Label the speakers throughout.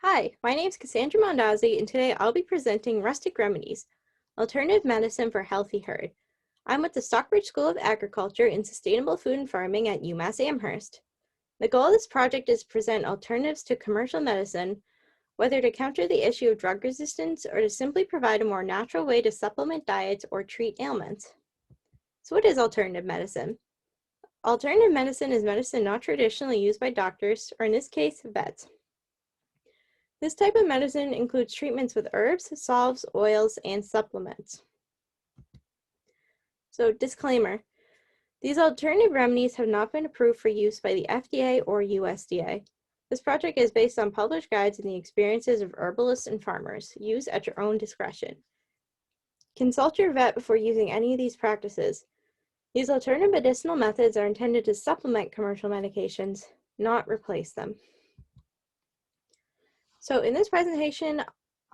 Speaker 1: Hi, my name is Cassandra Mondazzi, and today I'll be presenting Rustic Remedies, Alternative Medicine for Healthy Herd. I'm with the Stockbridge School of Agriculture and Sustainable Food and Farming at UMass Amherst. The goal of this project is to present alternatives to commercial medicine, whether to counter the issue of drug resistance or to simply provide a more natural way to supplement diets or treat ailments. So what is alternative medicine? Alternative medicine is medicine not traditionally used by doctors, or in this case, vets. This type of medicine includes treatments with herbs, salves, oils, and supplements. So, disclaimer, these alternative remedies have not been approved for use by the FDA or USDA. This project is based on published guides and the experiences of herbalists and farmers. Use at your own discretion. Consult your vet before using any of these practices. These alternative medicinal methods are intended to supplement commercial medications, not replace them. So in this presentation,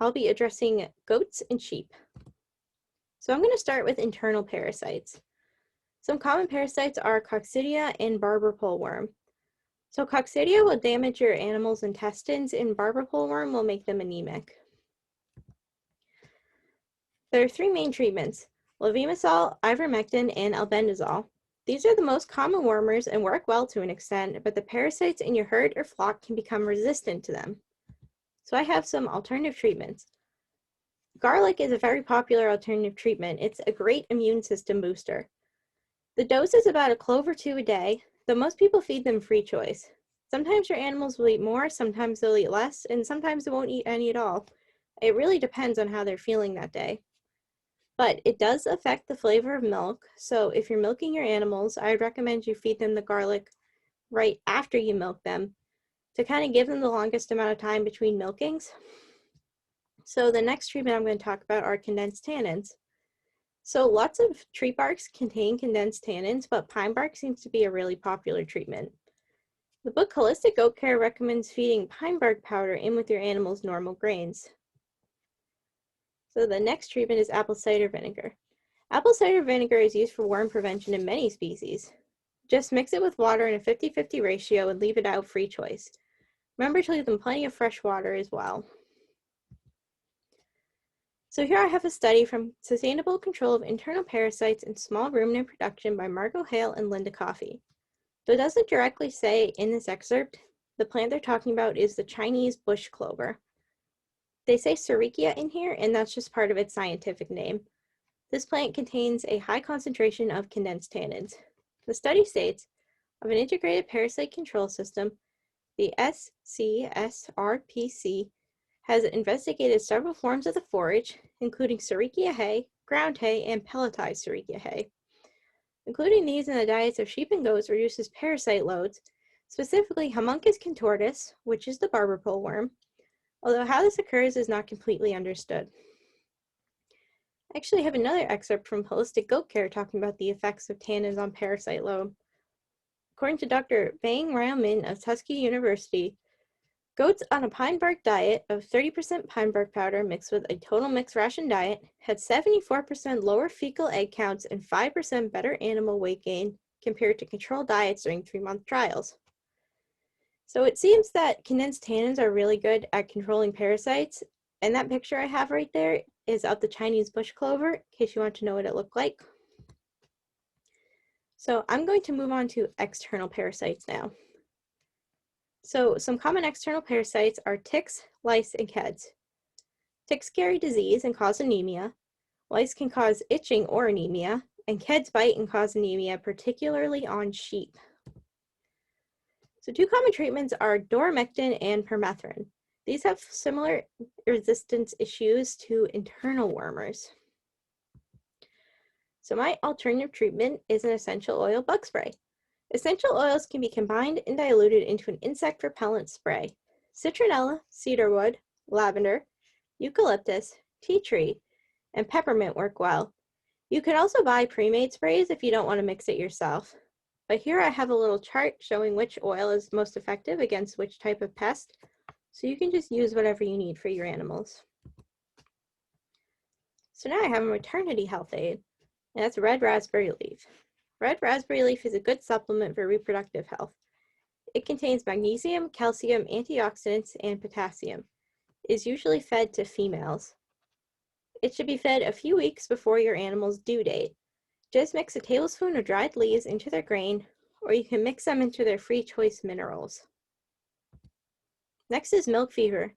Speaker 1: I'll be addressing goats and sheep. So I'm going to start with internal parasites. Some common parasites are coccidia and barber pole worm. So coccidia will damage your animal's intestines and barber pole worm will make them anemic. There are three main treatments: levamisole, ivermectin, and albendazole. These are the most common wormers and work well to an extent, but the parasites in your herd or flock can become resistant to them. So I have some alternative treatments. Garlic is a very popular alternative treatment. It's a great immune system booster. The dose is about a clove or two a day, though most people feed them free choice. Sometimes your animals will eat more, sometimes they'll eat less, and sometimes they won't eat any at all. It really depends on how they're feeling that day. But it does affect the flavor of milk, so if you're milking your animals, I'd recommend you feed them the garlic right after you milk them to kind of give them the longest amount of time between milkings. So the next treatment I'm going to talk about are condensed tannins. So lots of tree barks contain condensed tannins, but pine bark seems to be a really popular treatment. The book Holistic Goat Care recommends feeding pine bark powder in with your animal's normal grains. So the next treatment is apple cider vinegar. Apple cider vinegar is used for worm prevention in many species. Just mix it with water in a 50-50 ratio and leave it out free choice. Remember to leave them plenty of fresh water as well. So here I have a study from Sustainable Control of Internal Parasites in Small Ruminant Production by Margot Hale and Linda Coffey. Though it doesn't directly say in this excerpt, the plant they're talking about is the Chinese bush clover. They say Sericea in here, and that's just part of its scientific name. This plant contains a high concentration of condensed tannins. The study states, of an integrated parasite control system, the SCSRPC has investigated several forms of the forage, including Sericea hay, ground hay, and pelletized Sericea hay. Including these in the diets of sheep and goats reduces parasite loads, specifically Homunculus contortus, which is the barber pole worm, although how this occurs is not completely understood. I actually have another excerpt from Holistic Goat Care talking about the effects of tannins on parasite load. According to Dr. Bang Rao Min of Tuskegee University, goats on a pine bark diet of 30% pine bark powder mixed with a total mixed ration diet had 74% lower fecal egg counts and 5% better animal weight gain compared to control diets during 3-month trials. So it seems that condensed tannins are really good at controlling parasites, and that picture I have right there is of the Chinese bush clover, in case you want to know what it looked like. So I'm going to move on to external parasites now. So some common external parasites are ticks, lice, and keds. Ticks carry disease and cause anemia. Lice can cause itching or anemia, and keds bite and cause anemia, particularly on sheep. So two common treatments are doramectin and permethrin. These have similar resistance issues to internal wormers. So my alternative treatment is an essential oil bug spray. Essential oils can be combined and diluted into an insect repellent spray. Citronella, cedarwood, lavender, eucalyptus, tea tree, and peppermint work well. You can also buy pre-made sprays if you don't want to mix it yourself. But here I have a little chart showing which oil is most effective against which type of pest, so you can just use whatever you need for your animals. So now I have a maternity health aid, and that's red raspberry leaf. Red raspberry leaf is a good supplement for reproductive health. It contains magnesium, calcium, antioxidants, and potassium. is usually fed to females. It should be fed a few weeks before your animal's due date. Just mix a tablespoon of dried leaves into their grain, or you can mix them into their free choice minerals. Next is milk fever,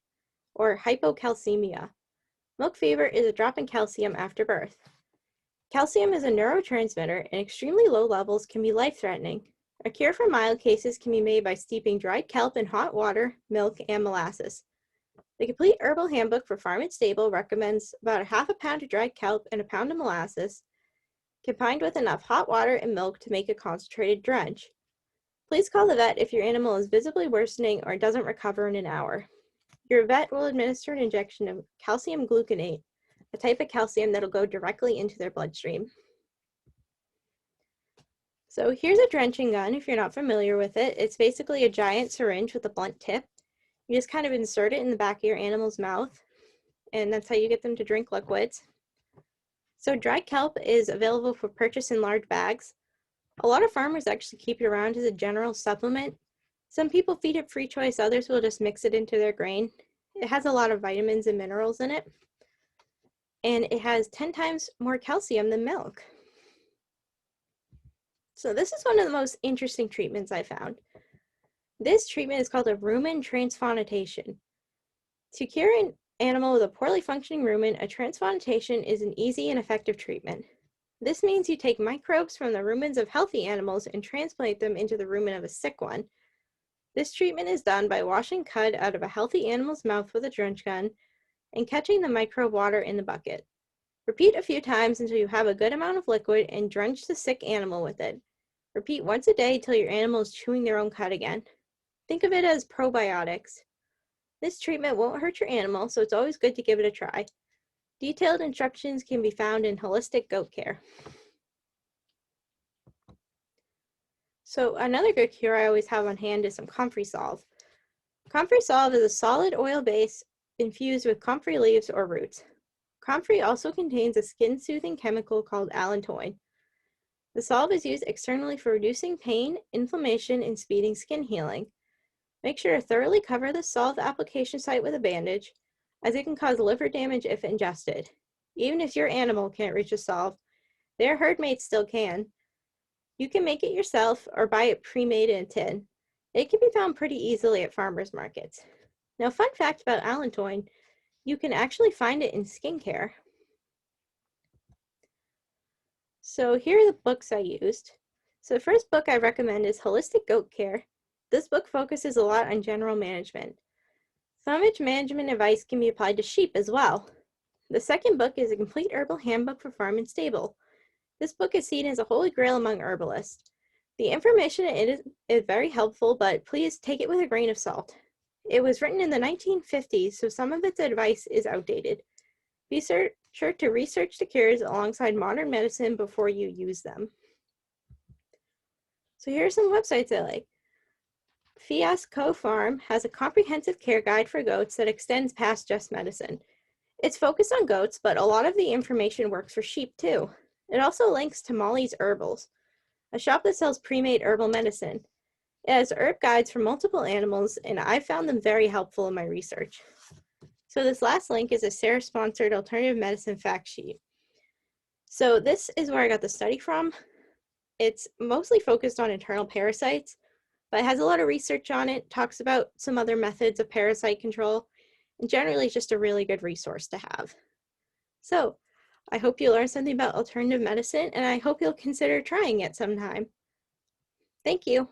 Speaker 1: or hypocalcemia. Milk fever is a drop in calcium after birth. Calcium is a neurotransmitter, and extremely low levels can be life-threatening. A cure for mild cases can be made by steeping dried kelp in hot water, milk, and molasses. The Complete Herbal Handbook for Farm and Stable recommends about a half a pound of dried kelp and a pound of molasses, combined with enough hot water and milk to make a concentrated drench. Please call the vet if your animal is visibly worsening or doesn't recover in an hour. Your vet will administer an injection of calcium gluconate, a type of calcium that'll go directly into their bloodstream. So here's a drenching gun if you're not familiar with it. It's basically a giant syringe with a blunt tip. You just kind of insert it in the back of your animal's mouth, and that's how you get them to drink liquids. So dried kelp is available for purchase in large bags. A lot of farmers actually keep it around as a general supplement. Some people feed it free choice, others will just mix it into their grain. It has a lot of vitamins and minerals in it, and it has 10 times more calcium than milk. So this is one of the most interesting treatments I found. This treatment is called a rumen transplantation. To cure an animal with a poorly functioning rumen, a transplantation is an easy and effective treatment. This means you take microbes from the rumens of healthy animals and transplant them into the rumen of a sick one. This treatment is done by washing cud out of a healthy animal's mouth with a drench gun and catching the microbe water in the bucket. Repeat a few times until you have a good amount of liquid and drench the sick animal with it. Repeat once a day till your animal is chewing their own cud again. Think of it as probiotics. This treatment won't hurt your animal, so it's always good to give it a try. Detailed instructions can be found in Holistic Goat Care. So another good cure I always have on hand is some comfrey salve. Comfrey salve is a solid oil base infused with comfrey leaves or roots. Comfrey also contains a skin-soothing chemical called allantoin. The salve is used externally for reducing pain, inflammation, and speeding skin healing. Make sure to thoroughly cover the salve application site with a bandage, as it can cause liver damage if ingested. Even if your animal can't reach a salve, their herd mates still can. You can make it yourself or buy it pre-made in a tin. It can be found pretty easily at farmers markets. Now, fun fact about allantoin, you can actually find it in skincare. So here are the books I used. So the first book I recommend is Holistic Goat Care. This book focuses a lot on general management. Plumage management advice can be applied to sheep as well. The second book is a Complete Herbal Handbook for Farm and Stable. This book is seen as a holy grail among herbalists. The information in it is very helpful, but please take it with a grain of salt. It was written in the 1950s, so some of its advice is outdated. Be sure to research the cures alongside modern medicine before you use them. So here are some websites I like. Fiasco Farm has a comprehensive care guide for goats that extends past just medicine. It's focused on goats, but a lot of the information works for sheep too. It also links to Molly's Herbals, a shop that sells pre-made herbal medicine. It has herb guides for multiple animals, and I found them very helpful in my research. So this last link is a Sarah-sponsored alternative medicine fact sheet. So this is where I got the study from. It's mostly focused on internal parasites, but it has a lot of research on it, talks about some other methods of parasite control, and generally it's just a really good resource to have. So I hope you learned something about alternative medicine, and I hope you'll consider trying it sometime. Thank you.